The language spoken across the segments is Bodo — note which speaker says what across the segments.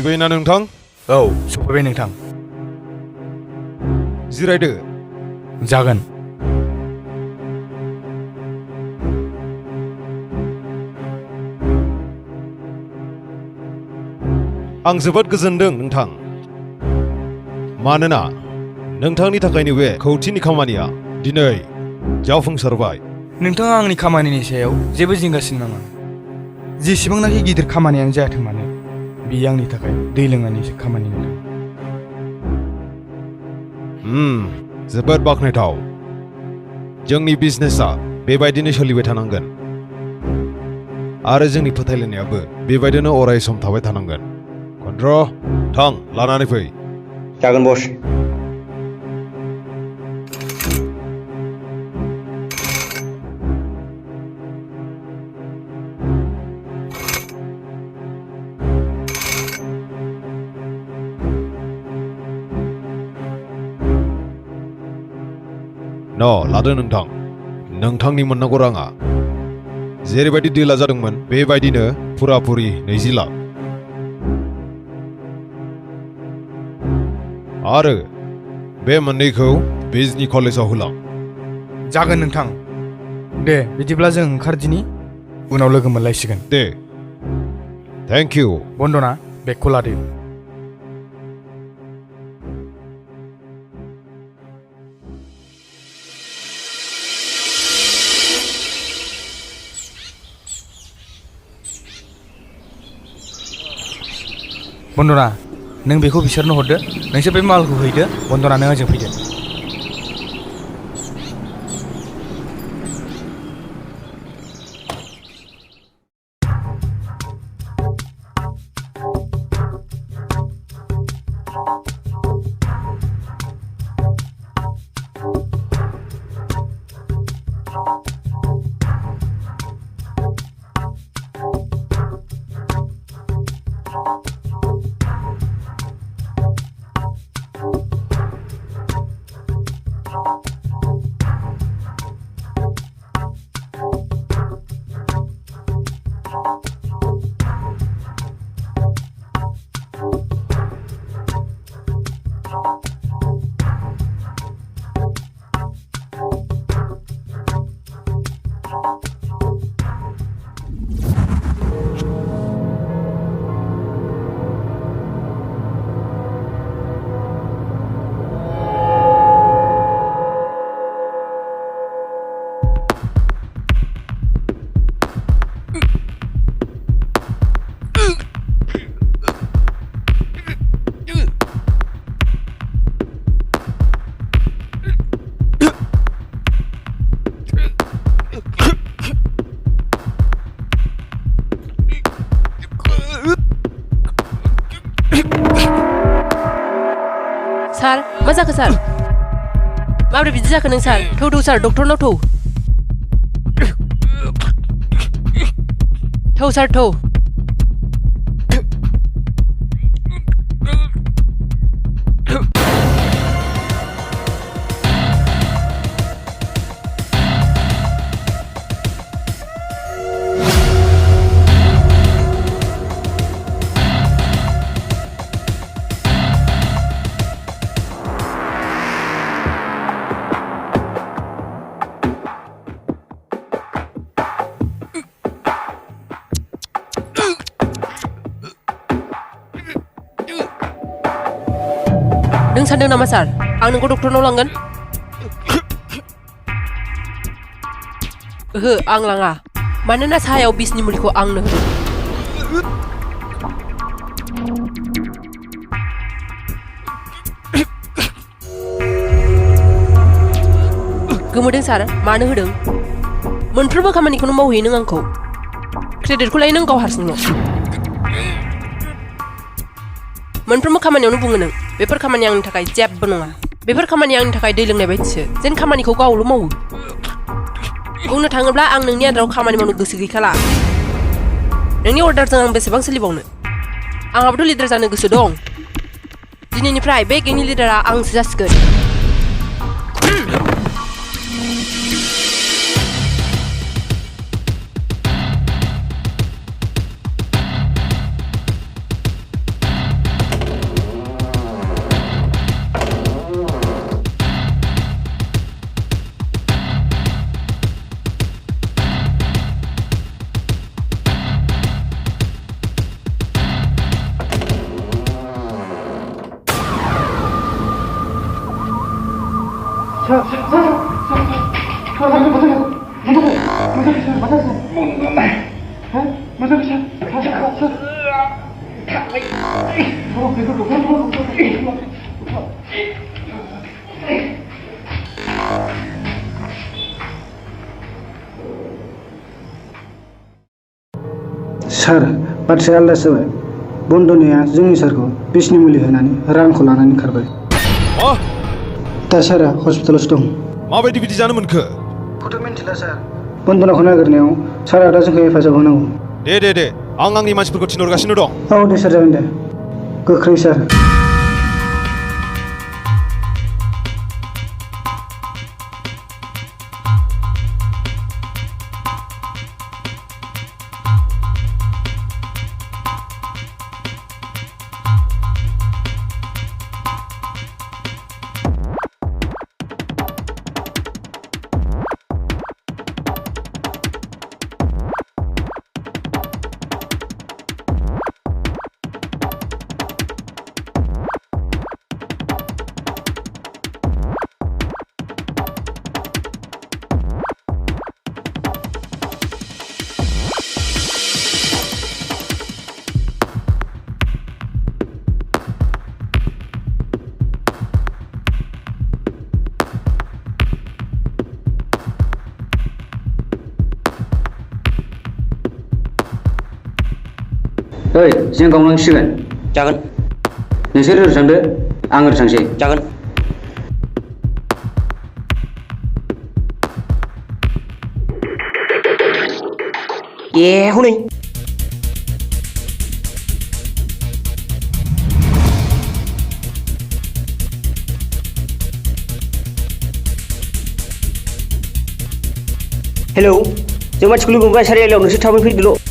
Speaker 1: फैबायना नोंथां?
Speaker 2: औ सफैबाय नोंथां।
Speaker 1: जिरायदो।
Speaker 2: जागोन।
Speaker 1: आं जोबोद गोजोनदों नोंथां, मानोना नोंथांनि थाखायनो बे कौटिनि खामानिया दिनै जाफुंसारबाय।
Speaker 2: नोंथाङा आंनि खामानिनि सायाव जेबो जिंगासिनो नाङा। जेसेबांनाखि गिदिर खामानियानो जायाथों मानो, बेयो आंनि थाखाय दै लोंनायनिसो खामानि नोंथां।
Speaker 1: जोबोद बाख्नायथाव। जोंनि बिजनेसआ बेबायदिनो सोलिबाय थानांगोन आरो जोंनि फोथायलायनायाबो बेबायदिनो अराय सम थाबाय थानांगोन। कन्द्र, थां लानानै फै।
Speaker 3: जागोन बस।
Speaker 1: लादो नोंथां, नोंथांनि मोननांगौ राङा। जेरैबायदि डिला जादोंमोन बेबायदिनो फुराफुरि 20 लाख। आरो बे मोननैखौ बिजनि कलेजाव होलां।
Speaker 2: जागोन नोंथां। दे बिदिब्ला जों ओंखारदिनि, उनाव लोगो मोनलायसिगोन।
Speaker 1: दे, थेंक इउ।
Speaker 2: बन्दना, बेगखौ लादो। बन्दना, नों बेखौ बिसोरनो हरदो। नोंसोर बे मालखौ हैदो। बन्दना, नों ओजों फैदो।
Speaker 4: सार, मा जाखो सार? माबोरै बिदि जाखो नों सार? थौ सार, डक्टरनाव थौ। थौ सार, थौ। नों सानदों नामा सार, आं नोंखौ डक्टरनाव लांगोन? ओहो, आं लाङा। मानोना साहायाव बिसनि मुलिखौ आंनो होदों। गोमोदों सार, मानो होदों? मोनफ्रोमबो खामानिखौनो मावहैयो नों आंखौ। क्रेडिटखौ लायो नों गाव हारसिंल'। मोनफ्रोमबो खामानियावनो बुङो नों, बेफोर खामानिया आंनि थाखाय जेबो नङा। बेफोर खामानिया आंनि थाखाय दै लोंनाय बायदिसो, जेन खामानिखौ गावल' मावो। बुंनो थाङोब्ला आं नोंनि आदाराव खामानि मावनो गोसो गैखाला। नोंनि अर्डारजों आं बेसेबां सोलिबावनो? आंहाबोथ' लिडार जानो गोसो दं। दिनैनिफ्राय बे गेंनि लिडारा आंसो जासिगोन।
Speaker 3: सार बाथ्राया आलादासो जाबाय बन्दनिया जोंनि सारखौ बिसनि मुलि होनानै रांखौ लानानै खारबाय
Speaker 1: मा
Speaker 3: दा सारा हस्पिटालावसो दं
Speaker 1: माबायदि बिदि जानो मोनखो
Speaker 3: खौथ' मिन्थिला सार बन्दनाखौ नागिरनायाव सारा दा जोंखौ हेफाजाब होनांगौ
Speaker 1: दे आं आंनि मानसिफोरखौ थिनहरगासिनो दं
Speaker 3: औ दे सार जागोन दे गोख्रै सार
Speaker 5: ओइ जों गावनांसिगोन जागोन नोंसोर ओरै थांदो आं ओरै थांसै जागोन हनै हेलौ जों मानसिखौ लोगो मोनबाय सारियालियाव नोंसोर थाबै फैदोल'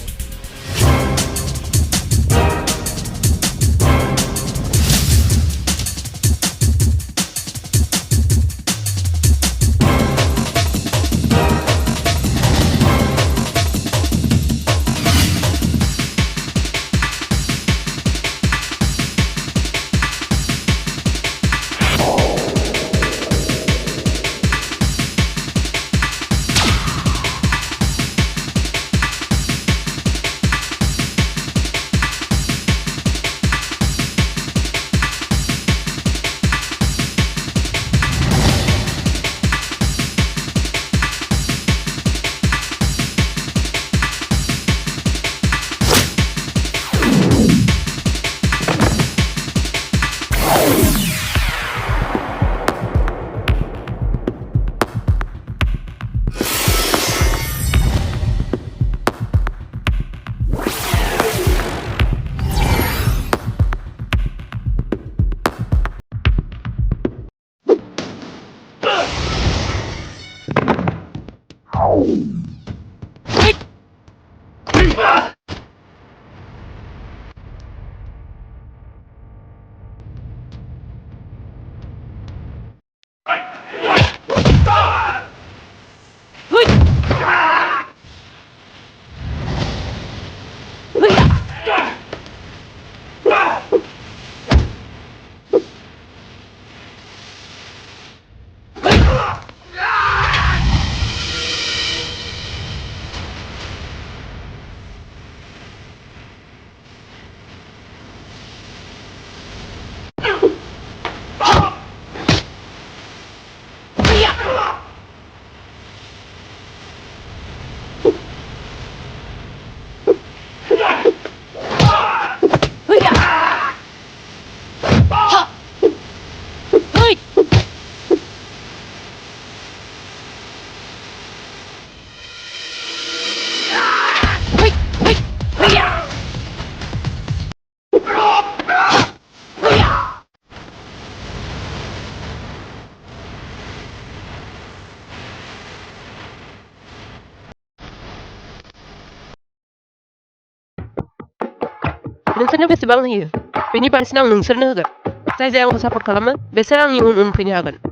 Speaker 4: नोंसोरनो बेसेबां होयो बेनि बांसिन आं नोंसोरनो होगोन जाय जाय आंखौ सापर्ट खालामो बिसोर आंनि उन उन फैनो हागोन